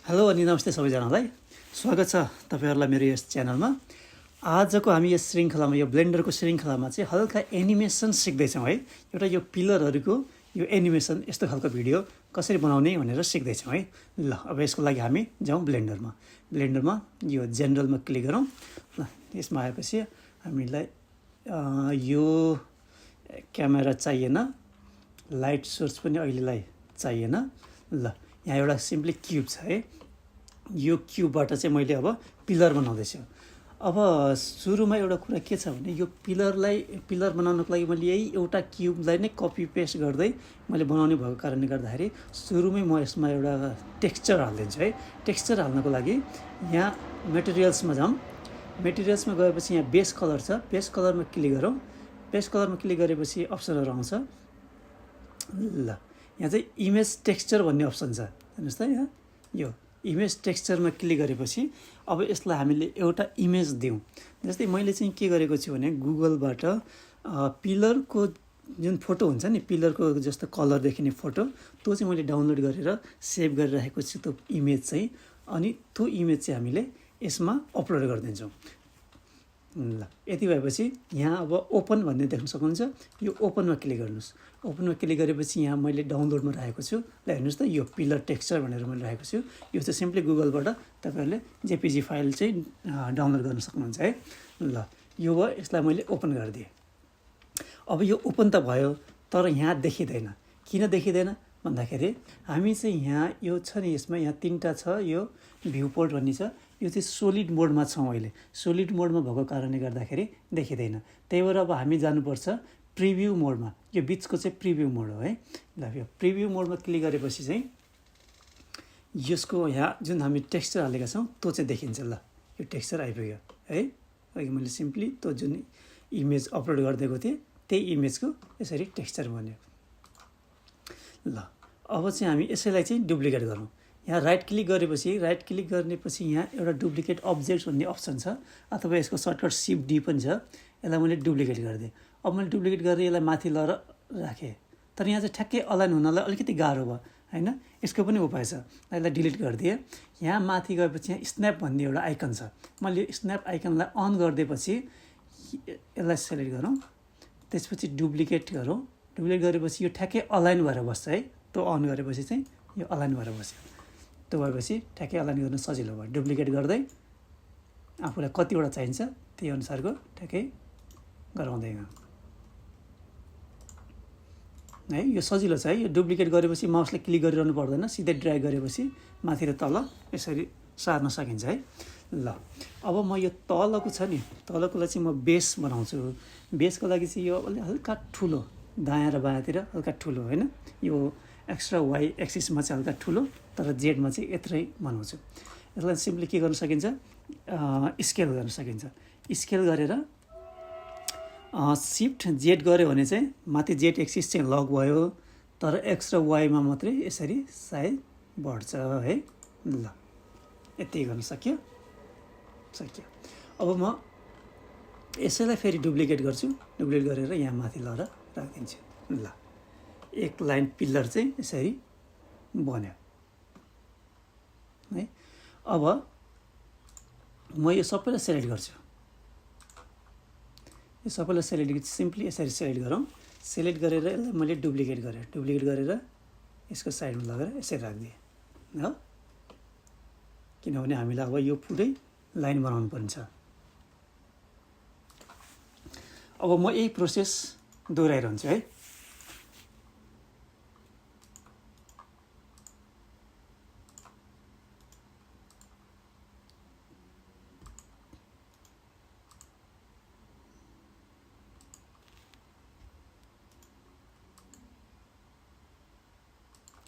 Hello अनि नमस्ते सबैजनालाई। स्वागत छ तपाईहरुलाई मेरो यस च्यानलमा। आजको हामी यस श्रृंखलामा यो ब्लेन्डरको श्रृंखलामा चाहिँ हल्का एनिमेसन सिक्दै छौं है। एउटा यो पिलरहरुको यो एनिमेसन यस्तो खालको भिडियो कसरी बनाउने भनेर सिक्दै छौं है। ल अब यसको लागि हामी जाउँ ब्लेन्डरमा यो जेनरलमा क्लिक गरौँ। ल यसमा आएपछि हामीलाई यो क्यामेरा चाहिएन, लाइट सोर्स पनि अहिलेलाई चाहिएन। ल यहाँ एउटा सिम्पली क्यूब छ है। यो क्यूबबाट चाहिँ मैले अब पिलर बनाउँदैछु। अब सुरुमा एउटा कुरा के छ भने यो पिलर बनाउनको लागि मैले यही एउटा क्यूबलाई नै कपी पेस्ट गर्दै मैले बनाउने भएको कारणले गर्दाखेरि सुरुमै म यसमा एउटा टेक्सचर हाल्दिन्छु है। टेक्सचर हाल्नको लागि यहाँ मेटेरियल्समा जाउँ। मेटेरियल्समा गएपछि यहाँ बेस कलर छ। बेस कलरमा क्लिक गरौँ। बेस कलरमा क्लिक गरेपछि अप्सनहरु आउँछ। ल यहाँ चाहिँ इमेज टेक्सचर भन्ने अप्सन छ। हेर्नुस् त यहाँ यो इमेज टेक्सचरमा क्लिक गरेपछि अब यसलाई हामीले एउटा इमेज दिउँ। जस्तै मैले चाहिँ के गरेको छु भने गुगलबाट पिलरको जुन फोटो हुन्छ नि, पिलरको जस्तो कलर देखिने फोटो, त्यो चाहिँ मैले डाउनलोड गरेर सेभ गरिराखेको छु त्यो इमेज चाहिँ। अनि त्यो इमेज चाहिँ हामीले यसमा अपलोड गरिदिन्छौँ। ल यति भएपछि यहाँ अब ओपन भन्ने देख्न सक्नुहुन्छ। यो ओपनमा क्लिक गर्नुस्। ओपनमा क्लिक गरेपछि यहाँ मैले डाउनलोडमा राखेको छु। ल हेर्नुस् त यो पिलर टेक्सचर भनेर मैले राखेको छु। यो चाहिँ सिम्पली गुगलबाट तपाईहरुले जेपीजी फाइल चाहिँ डाउनलोड गर्न सक्नुहुन्छ है। ल यो भयो, यसलाई मैले ओपन गरिदिएँ। अब यो ओपन त भयो, तर यहाँ देखिदैन। किन देखिदैन भन्दाखेरि हामी चाहिँ यहाँ यो छ नि, यसमा यहाँ तीनटा छ। यो भ्यू पोर्ट भन्ने छ। यो चाहिँ सोलिड मोडमा छौं अहिले। सोलिड मोडमा भएको कारणले गर्दाखेरि देखिदैन। त्यही भएर अब हामी जानुपर्छ प्रिभ्यू मोडमा। यो बीचको चाहिँ प्रिभ्यू मोड हो है। ल यो प्रिभ्यू मोडमा क्लिक गरेपछि चाहिँ यसको यहाँ जुन हामी टेक्सचर हालेका छौं त्यो चाहिँ देखिन्छ। ल यो टेक्सचर आइपुग्यो है। अघि मैले सिम्पली त्यो जुन इमेज अपलोड गरिदिएको थिएँ त्यही इमेजको यसरी टेक्सचर बन्यो। ल अब चाहिँ हामी यसैलाई चाहिँ डुप्लिकेट गरौँ। यहाँ राइट क्लिक गरेपछि यहाँ एउटा डुप्लिकेट अब्जेक्ट भन्ने अप्सन छ, अथवा यसको सर्टकट शिफ्ट डी पनि छ। यसलाई मैले डुप्लिकेट गरिदिएँ। अब मैले डुप्लिकेट गरेर यसलाई माथि लगेर राखेँ, तर यहाँ चाहिँ ठ्याक्कै अलाइन हुनलाई अलिकति गाह्रो भयो हैन। यसको पनि उपाय छ। यसलाई डिलिट गरिदिएँ। यहाँ माथि गएपछि यहाँ स्न्याप भन्ने एउटा आइकन छ। मैले स्न्याप आइकनलाई अन गरिदिएपछि यसलाई सेलेक्ट गरौँ। त्यसपछि डुप्लिकेट गरौँ। डुप्लिकेट गरेपछि यो ठ्याक्कै अलाइन भएर बस्छ है। त्यो अन गरेपछि चाहिँ यो अलाइन भएर बस्यो। त्यो भएपछि ठ्याक्कै अलाइन गर्न सजिलो भयो। डुप्लिकेट गर्दै आफूलाई कतिवटा चाहिन्छ त्यही अनुसारको ठ्याक्कै गराउँदै गयो है। यो सजिलो छ है। यो डुप्लिकेट गरेपछि माउसले क्लिक गरिरहनु पर्दैन, सिधै ड्र्याग गरेपछि माथि र तल यसरी सार्न सकिन्छ है। ल अब म यो तलको छ नि, तलकोलाई चाहिँ म बेस बनाउँछु। बेसको लागि चाहिँ यो हल्का ठुलो, दायाँ र बायाँतिर हल्का ठुलो हैन। यो एक्स्ट्रा वाई एक्सिसमा चाहिँ हल्का ठुलो, तर जेडमा चाहिँ यत्रै बनाउँछु। यसलाई सिम्पली के गर्न सकिन्छ, स्केल गर्न सकिन्छ। स्केल गरेर शिफ्ट जेड गऱ्यो भने चाहिँ माथि जेड एक्सिस चाहिँ लक भयो, तर एक्स र वाईमा मात्रै यसरी साइज बढ्छ है। ल यति गर्न सक्यो। अब म यसैलाई फेरि डुप्लिकेट गर्छु। डुप्लिकेट गरेर यहाँ माथि लगेर राखिदिन्छु। ल एक लाइन पिलर चाहिँ यसरी बन्यो है। अब म यो सबैलाई सेलेक्ट गर्छु। यो सबैलाई सिम्पली यसरी सेलेक्ट गरौँ। सेलेक्ट गरेर यसलाई मैले डुप्लिकेट गरेर यसको साइडमा लगेर यसरी राखिदिएँ हो। किनभने हामीलाई अब यो पुरै लाइन बनाउनु पर्छ। अब म यही प्रोसेस दोहोऱ्याइरहन्छु है।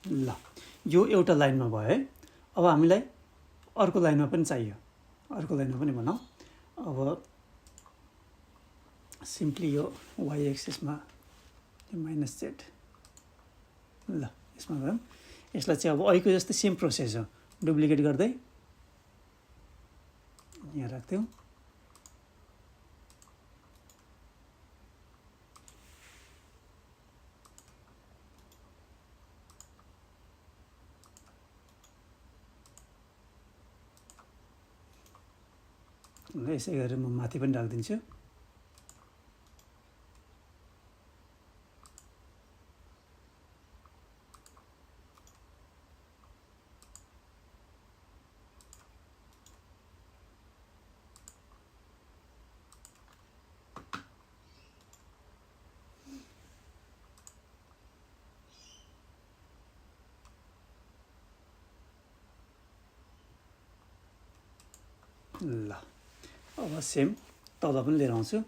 ल यो एउटा लाइनमा भयो है। अब हामीलाई अर्को लाइनमा पनि चाहियो। अर्को लाइनमा पनि बनाऊ। अब सिम्पली यो वाई एक्सिसमा -z। ल यसमा गयौँ। यसलाई चाहिँ अब अहिलेको जस्तै सेम प्रोसेस हो। डुप्लिकेट गर्दै यहाँ राख्थ्यौँ। यसै गरेर म माथि पनि राखिदिन्छु। ल अब सेम तल पनि लिएर आउँछु।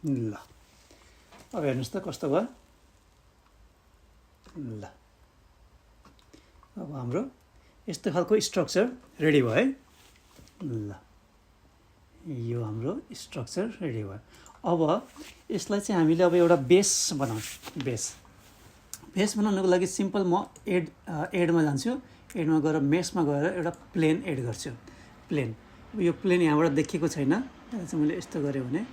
ल अब हेर्नुहोस् त कस्तो भयो। ल अब हाम्रो यस्तो खालको स्ट्रक्चर रेडी भयो है। ल यो हाम्रो स्ट्रक्चर रेडी भयो। अब यसलाई चाहिँ हामीले अब एउटा बेस बनाउँछौँ। बेस बनाउनको लागि सिम्पल म एडमा जान्छु। एडमा गएर मेसमा गएर एउटा प्लेन एड गर्छु। प्लेन यो प्लेन यहाँबाट देखिएको छैन, यसलाई चाहिँ मैले यस्तो गरेँ भने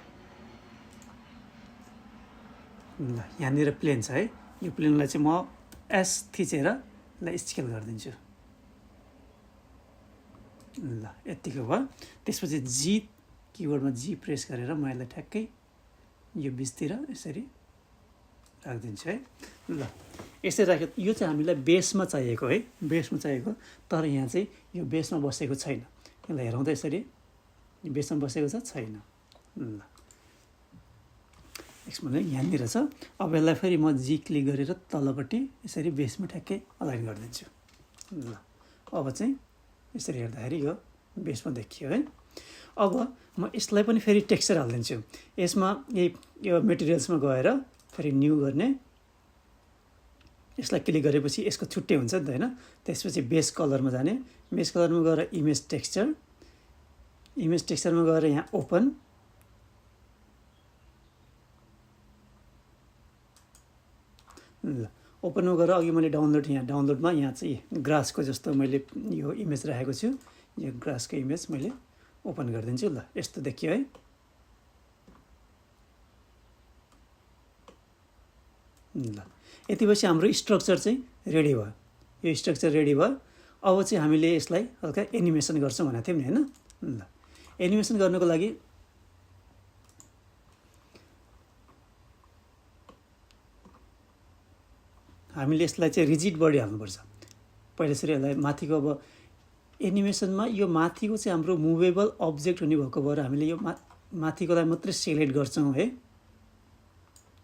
ल यहाँनिर प्लेन छ है। यो प्लेनलाई चाहिँ म एस थिचेर यसलाई स्केल गरिदिन्छु। ल यत्तिको भयो। त्यसपछि जी किबोर्डमा जी प्रेस गरेर म यसलाई ठ्याक्कै यो बिचतिर यसरी राखिदिन्छु है। ल यसरी राख्यो। यो चाहिँ हामीलाई बेसमा चाहिएको है, बेसमा चाहिएको। तर यहाँ चाहिँ यो बेसमा बसेको छैन। यसलाई हेरौँ त यसरी बेसमा बसेको छ छैन। ल यसमा यहाँनिर छ। अब यसलाई फेरि म जी क्लिक गरेर तलपट्टि यसरी बेसमा ठ्याक्कै अलाइन गरिदिन्छु। ल अब चाहिँ यसरी हेर्दाखेरि यो बेसमा देखियो है। अब म यसलाई पनि फेरि टेक्सचर हालिदिन्छु। यसमा यो मेटेरियल्समा गएर फेरि न्यू गर्ने, यसलाई क्लिक गरेपछि यसको छुट्टै हुन्छ नि त होइन। त्यसपछि बेस कलरमा जाने, बेस कलरमा गएर इमेज टेक्सचरमा गएर यहाँ ओपन, ल ओपनमा गएर अघि मैले डाउनलोडमा यहाँ चाहिँ ग्रासको जस्तो मैले यो इमेज राखेको छु। यो ग्रासको इमेज मैले ओपन गरिदिन्छु। ल यस्तो देखियो है। ल यति पछि हाम्रो स्ट्रक्चर चाहिँ रेडी भयो। यो स्ट्रक्चर रेडी भयो। अब चाहिँ हामीले यसलाई हल्का एनिमेसन गर्छौँ भनेको थियौँ नि होइन। ल एनिमेसन गर्नुको लागि हामीले यसलाई चाहिँ रिजिड बडी हाल्नुपर्छ। पहिला यसरी यसलाई माथिको अब एनिमेसनमा यो माथिको चाहिँ हाम्रो मुभेबल अब्जेक्ट हुने भएको भएर हामीले यो माथिकोलाई मात्रै सेलेक्ट गर्छौँ है।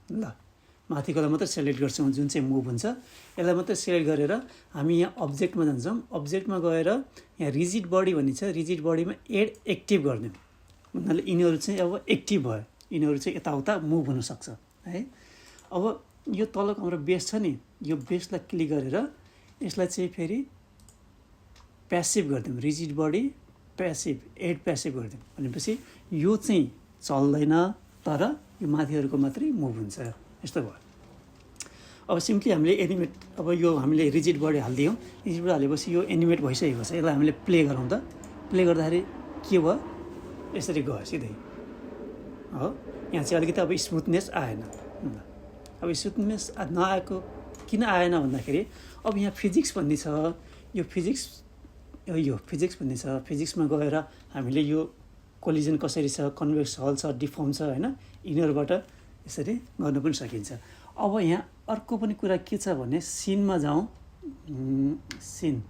ल माथिकोलाई मात्रै सेलेक्ट गर्छौँ, जुन चाहिँ मुभ हुन्छ यसलाई मात्रै सेलेक्ट गरेर हामी यहाँ अब्जेक्टमा जान्छौँ। अब्जेक्टमा गएर यहाँ रिजिड बडी भन्ने छ, रिजिड बडीमा एड एक्टिभ गर्ने भन्नाले यिनीहरू चाहिँ अब एक्टिभ भयो, यिनीहरू चाहिँ यताउता मुभ हुनसक्छ है। अब यो तलको हाम्रो बेस छ नि, यो बेसलाई क्लिक गरेर यसलाई चाहिँ फेरि प्यासिभ गरिदिउँ। Rigid body passive, add passive गरिदिउँ भनेपछि यो चाहिँ चल्दैन, तर यो माथिहरूको मात्रै मुभ हुन्छ। यस्तो भयो। अब सिम्पली हामीले एनिमेट, अब यो हामीले रिजिड बडी हालिदियौँ। रिजिड बडी हालेपछि यो एनिमेट भइसकेको छ। यसलाई हामीले प्ले गरौँ त। प्ले गर्दाखेरि के भयो, यसरी गयो सिधै हो। यहाँ चाहिँ अलिकति अब स्मुथनेस आएन। अब स्मुथनेस नआएको किन आएन भन्दाखेरि अब यहाँ फिजिक्स भन्ने छ। यो फिजिक्स भन्ने छ। फिजिक्समा गएर हामीले यो कोलिजन कसरी छ, कन्भेक्स हल छ, डिफर्म छ होइन, यिनीहरूबाट यसरी गर्न पनि सकिन्छ। अब यहाँ अर्को पनि कुरा के छ भने सिनमा जाउँ। सिनमा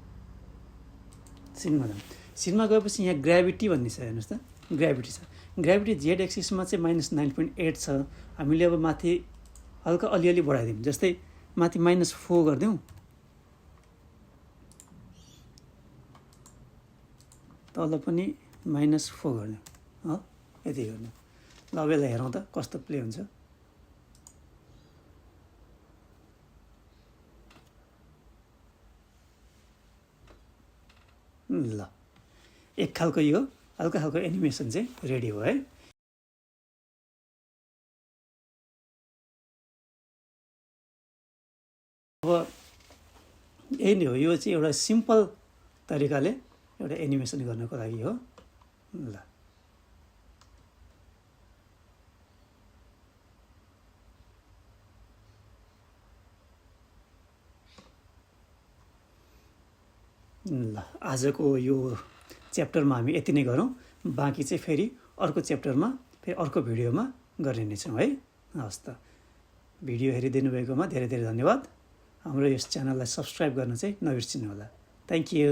सिनमा गएपछि यहाँ ग्राभिटी भन्ने छ। हेर्नुहोस् त, ग्राभिटी छ। ग्राभिटी जेड एक्सिसमा चाहिँ -9.8 छ। हामीले अब माथि हल्का अलिअलि बढाइदिउँ। जस्तै माथि -4 गरिदिउँ, तल पनि -4 गरिदिउँ हो, यति गर्नु। ल अब यसलाई हेरौँ त कस्तो प्ले हुन्छ। ल एक खालको यो हल्का खालको एनिमेसन चाहिँ रेडी भयो है। अब यही नै हो। यो चाहिँ एउटा सिम्पल तरिकाले एउटा एनिमेसन गर्नको लागि हो। ल आजको यो च्याप्टरमा हामी यति नै गरौँ। बाँकी चाहिँ फेरि अर्को च्याप्टरमा फेरि अर्को भिडियोमा गर्ने नै छौँ है। हस् त, भिडियो हेरिदिनु भएकोमा धेरै धेरै धन्यवाद। हाम्रो यस च्यानललाई सब्सक्राइब गर्न चाहिँ नबिर्सिनु होला। Thank you.